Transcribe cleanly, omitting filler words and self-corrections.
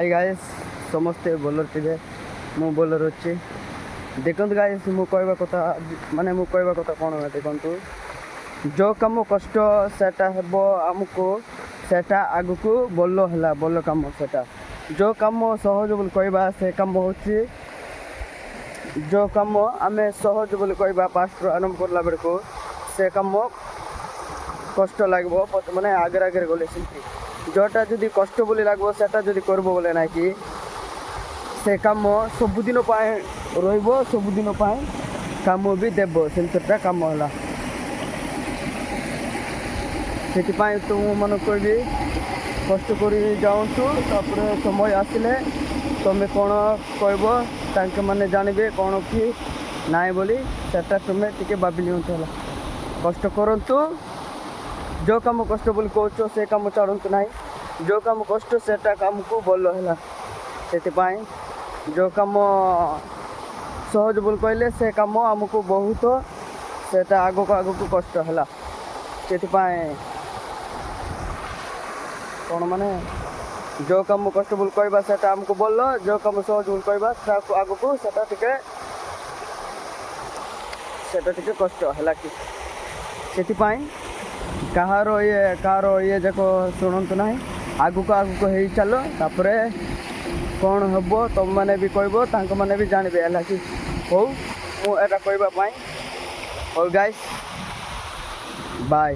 Hi guys समस्ते bowler थे मु बोलर अच्छी देखो गाइस मु कहवा कथा माने मु कहवा कथा कौन है देखु जो कम कष्ट सेटा हेबो आमको सेटा आगको बोलो हला बोलो कम सेटा जो कम सहज बोल कहवा से कम होची जो कम आमे सहज बोल कहवा पास्ट आरंभ करला बेलको से कम कष्ट लागबो माने आगे आगे गले सेमती जोटा जदि कष्ट बोली लागबो सेटा जदि करबो बोले ना कि से काम सबुदिन रहिबो सबुदिन काम भी देबो सेमता काम होला से तुम मन कहबी कष्ट कर जाऊँ तापर समय आसिले तुम्हें कौन कहब मैंने जानबे कौन कि नाई बोली सेटा तुम्हें टिके भाभी नियंतु कष्ट करंतु जो कम कष्ट बोली कहो से कम छाड़ू ना जो कम कष्ट सेटा कम को भल है से जो कम सहज बोल कहले से कम आमको बहुत सेटा आग को कष्ट है से कौन माने जो कम कष्ट बोल कहवा सेटा आमको बोल जो कम सहज बोल कहवा आग को सेटा टिके कष्ट है कि से कहार ये जाक शुणु ना आगको आगको हो चलो तापर कौन हम तुम मैंने भी कह मैंने भी जानबे है कि हो मुझे कहवाई हो गाइस बाय।